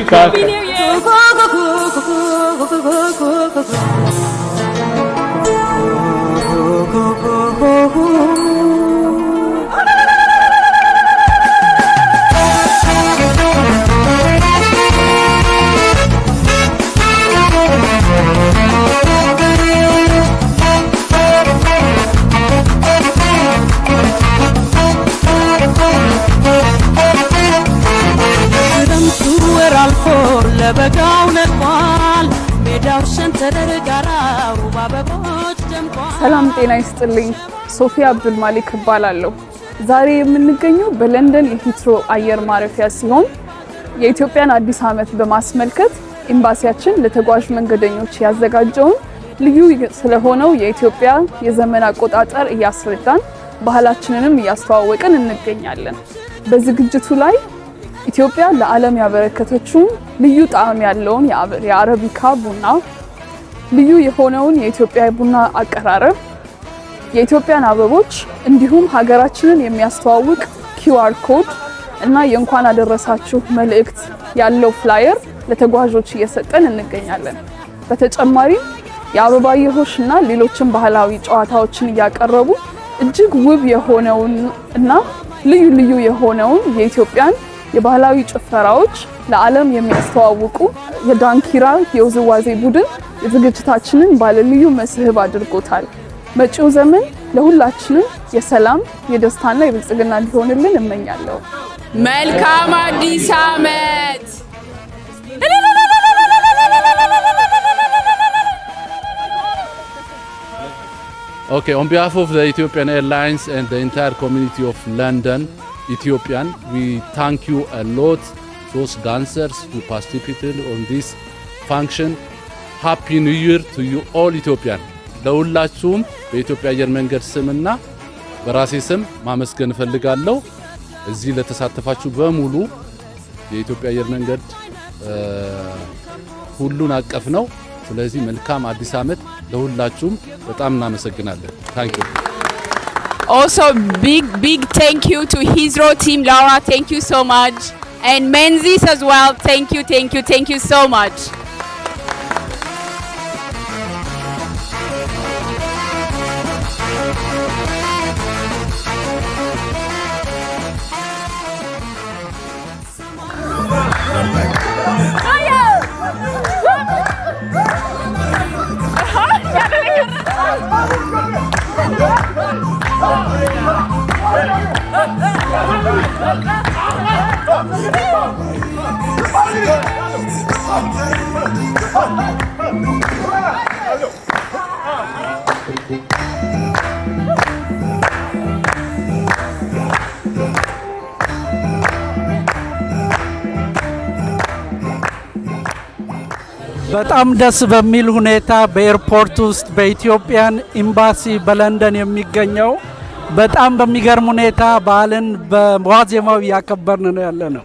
Happy New Year. ሰላም ጤና ይስጥልኝ። ሶፊያ አብዱል ማሊክ እባላለሁ። ዛሬ የምንገኘው በለንደን የሂትሮ አየር ማረፊያ ሲሆን የኢትዮጵያን አዲስ ዓመት በማስመልከት ኤምባሲያችን ለተጓዥ መንገደኞች ያዘጋጀውን ልዩ ስለሆነው የኢትዮጵያ የዘመን አቆጣጠር እያስረዳን ባህላችንንም እያስተዋወቅን እንገኛለን። በዝግጅቱ ላይ ኢትዮጵያ ለዓለም ያበረከተችው ልዩ ጣዕም ያለውን የአረቢካ ቡና፣ ልዩ የሆነውን የኢትዮጵያ ቡና አቀራረብ፣ የኢትዮጵያን አበቦች እንዲሁም ሀገራችንን የሚያስተዋውቅ QR ኮድ እና የእንኳን አደረሳችሁ መልእክት ያለው ፍላየር ለተጓዦች እየሰጠን እንገኛለን። በተጨማሪም የአበባየሆሽና ሌሎችን ባህላዊ ጨዋታዎችን እያቀረቡ እጅግ ውብ የሆነውን እና ልዩ የሆነውን የኢትዮጵያን የባህላዊ ጭፈራዎች ለዓለም የሚያስተዋውቁ የዳንኪራ የውዝዋዜ ቡድን የዝግጅታችንን ባለልዩ መስህብ አድርጎታል። መጪው ዘመን ለሁላችንም የሰላም የደስታና የብልጽግና እንዲሆንልን እመኛለሁ። መልካም አዲስ ዓመት! Okay, on behalf of the Ethiopian Airlines and the entire community of London, Ethiopian, we thank you a lot, those dancers who participated on this function. Happy New Year to you all Ethiopian. ለሁላችሁም በኢትዮጵያ አየር መንገድ ስምና በራሴ ስም ማመስገን እፈልጋለሁ። እዚህ ለተሳተፋችሁ በሙሉ የኢትዮጵያ አየር መንገድ ሁሉን አቀፍ ነው። ስለዚህ መልካም አዲስ ዓመት ለሁላችሁም በጣም እናመሰግናለን። Thank you. Also big thank you to Heathrow team. Laura, thank you so much. And Menzies as well. Thank you so much. በጣም ደስ በሚል ሁኔታ በኤርፖርት ውስጥ በኢትዮጵያን ኤምባሲ በለንደን የሚገኘው በጣም በሚገርም ሁኔታ በዓልን በዋዜማው ያከበርን ነው ያለነው።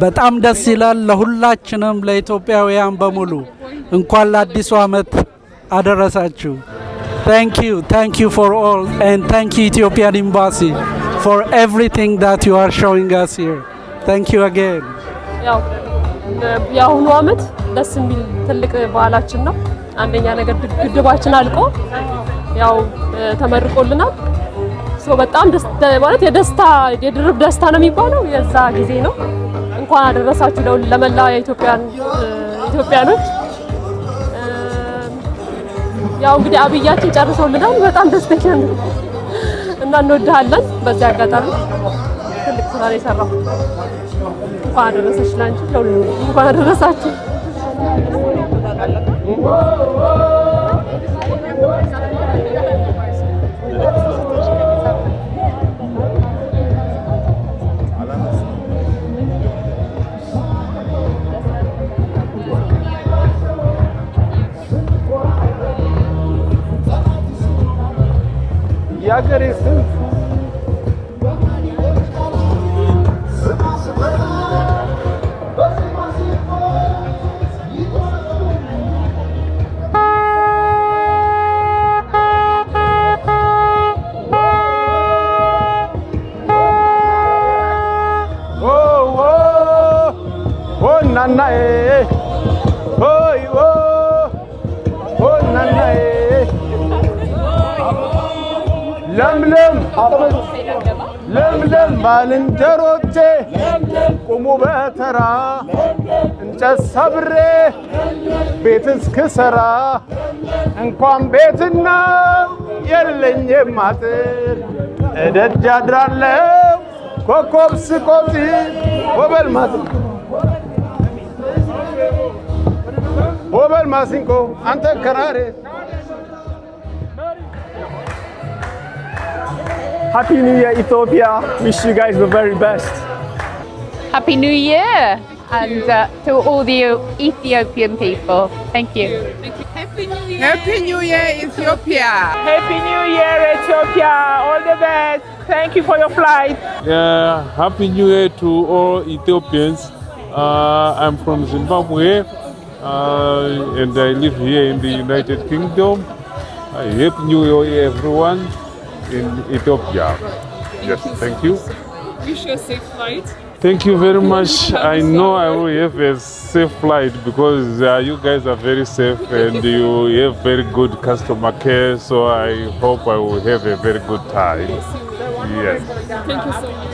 በጣም ደስ ይላል። ለሁላችንም ለኢትዮጵያውያን በሙሉ እንኳን ለአዲሱ ዓመት አደረሳችሁ። Thank you for all and thank you Ethiopian Embassy for everything that you are showing us here. Thank you again. ያሁኑ ዓመት ደስ የሚል ትልቅ በዓላችን ነው። አንደኛ ነገር ግድባችን አልቆ ያው ተመርቆልናል። በጣም ማለት የደስታ የድርብ ደስታ ነው የሚባለው የዛ ጊዜ ነው። እንኳን አደረሳችሁ ለመላ ኢትዮጵያኖች። ያው እንግዲህ አብያችን ጨርሶልናል። በጣም ደስተኛ ነን እና እንወድሃለን። በዚህ አጋጣሚ ትልቅ ስራ ነው የሰራው። እንኳን አደረሰሽ ላንቺ ለሁሉ እንኳን አደረሳችሁ። ያገሬ ስም nanae, oi oh nanae. ለምለም ባልንጀሮቼ ቁሙ በተራ እንጨት ሰብሬ ቤት እስክሰራ እንኳን ቤትና የለኝም አጥር እደጅ አድራለሁ ኮከብ ስቆጥ ወበል ማሲንቆ አንተ ከራሬ Happy New Year, Ethiopia. Wish you guys the very best. Happy New Year and to all the Ethiopian people. Thank you. Happy New Year. Happy New Year, Ethiopia. Happy New Year, Ethiopia. All the best. Thank you for your flight. Happy New Year to all Ethiopians. I'm from Zimbabwe and I live here in the United Kingdom. Happy New Year, everyone. In Ethiopia. Yes, thank you. Wish you a safe flight. Thank you very much. I know I will have a safe flight because you guys are very safe and you have very good customer care. So I hope I will have a very good time. Yes. Thank you so much.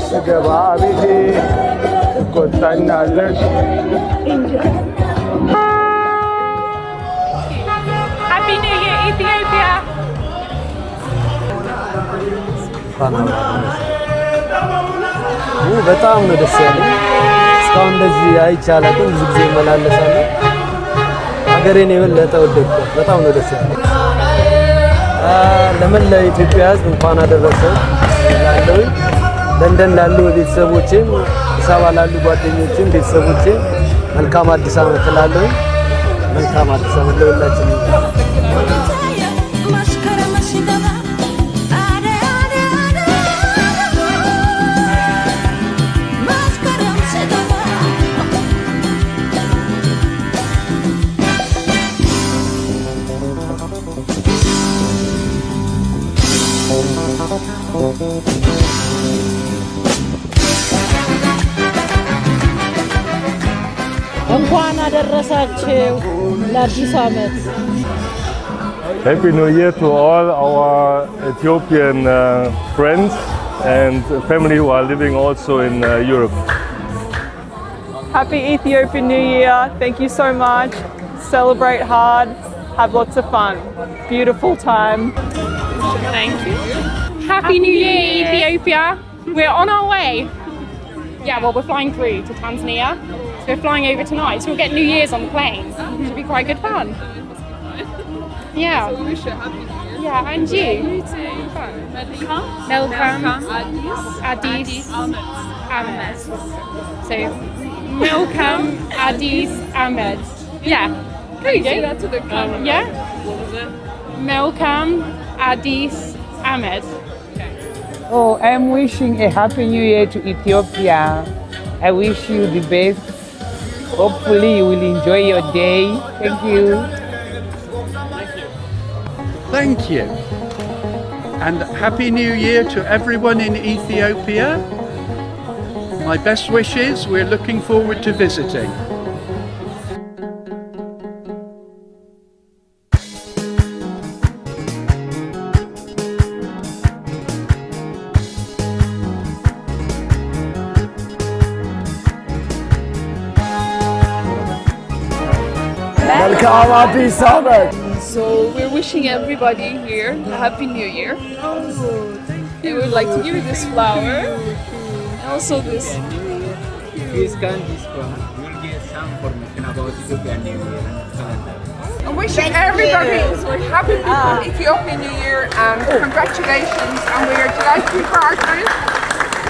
ስገባ ቤቴ ትቆጣኛለሽ Happy New Year, Ethiopia. በጣም ነው ደስ ያለኝ። እስካሁን እንደዚህ አይቻላትም። ብዙ ጊዜ እመላለሳለሁ። ሀገሬን የበለጠ ወደድኳት። በጣም ነው ደስ ያለኝ። ለመላው ኢትዮጵያ ሕዝብ እንኳን አደረሰው እላለሁ። ለንደን ላሉ ቤተሰቦቼም፣ አዲስ አበባ ላሉ ጓደኞቼም ቤተሰቦቼም መልካም አዲስ ዓመት እላለሁ። መልካም አዲስ ዓመት ለሁላችንም። እንኳን አደረሳችሁ ለአዲስ ዓመት። Happy New Year to all our Ethiopian friends and family who are living also in Europe. Happy Ethiopian New Year. Thank you so much. Celebrate hard. Have lots of fun. Beautiful time. Thank you. Happy New Year, Ethiopia. We're on our way. Yeah, well, we're flying through to Tanzania. So we're flying over tonight. So we'll get New Year's on the plane. Should be quite good fun. Yeah. So wish you a happy New Year. Yeah, and you. You too. Melkam. Addis. Ahmed. So, Melkam Addis Ahmed. Yeah. There you go. Say that to the camera. Yeah. What was it? Melkam Addis Ahmed. Oh, I'm wishing a happy new year to Ethiopia. I wish you the best. Hopefully you will enjoy your day. Thank you. Thank you. And Happy New Year to everyone in Ethiopia. My best wishes. We're looking forward to visiting. Welcome, Addis Ababa. So we're wishing everybody here a happy New Year. And we'd like to give you this flower and also this. You scan this one, you'll get some information about Ethiopian New Year calendar. I'm wishing everybody a happy Ethiopian New Year and congratulations. And we are delighted to be partners.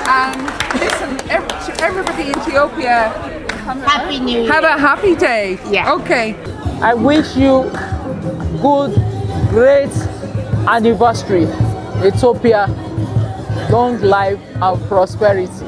And listen, to everybody in Ethiopia, Happy New Year. have a happy day. Yeah. Okay. I wish you good, great anniversary, Ethiopia. long life and prosperity.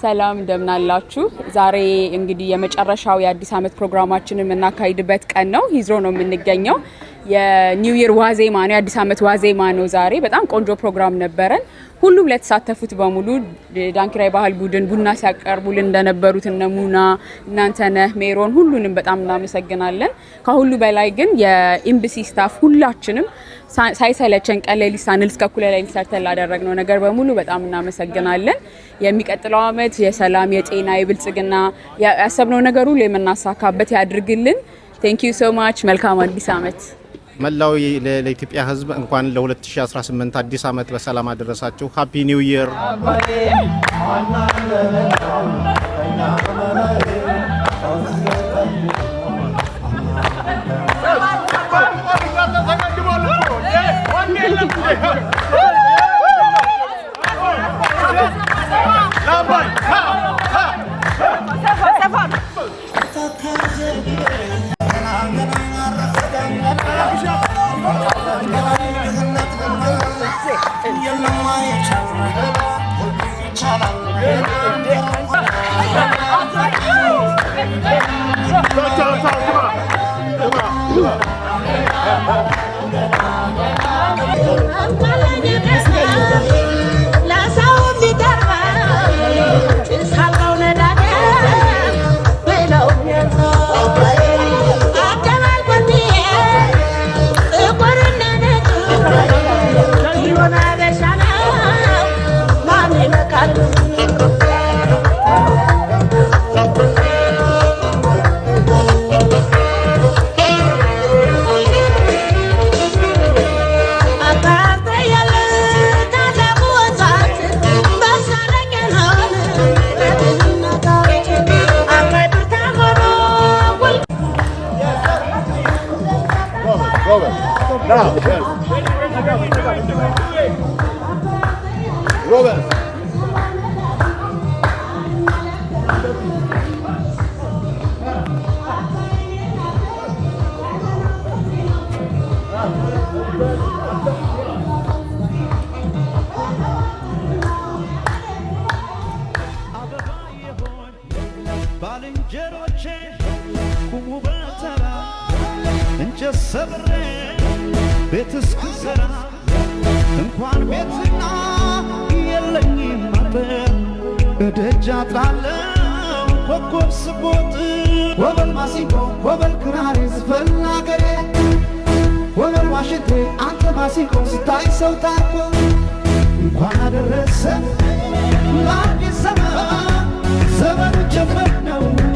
ሰላም እንደምናላችሁ ዛሬ እንግዲህ የመጨረሻው የአዲስ አመት ፕሮግራማችንን እናካሂድበት ቀን ነው ሂዝሮ ነው የምንገኘው የኒው ይር ዋዜማ ነው የአዲስ አመት ዋዜማ ነው ዛሬ በጣም ቆንጆ ፕሮግራም ነበረን ሁሉም ለተሳተፉት በሙሉ ዳንኪራይ ባህል ቡድን ቡና ሲያቀርቡልን እንደነበሩት እነሙና እናንተነህ ሜሮን ሁሉንም በጣም እናመሰግናለን ከሁሉ በላይ ግን የኤምባሲ ስታፍ ሁላችንም ሳይሰለቸን ቀለሊ ሳንል እስከ ኩለ ላይ ሰርተን ላደረግነው ነገር በሙሉ በጣም እናመሰግናለን የሚቀጥለው አመት የሰላም የጤና የብልጽግና ያሰብነው ነገር ሁሉ የምናሳካበት ያድርግልን ቴንክ ዩ ሶ ማች መልካም አዲስ አመት መላው ለኢትዮጵያ ህዝብ እንኳን ለ2018 አዲስ አመት በሰላም አደረሳችሁ ሃፒ ኒው ይር Zaman ጀመር ነው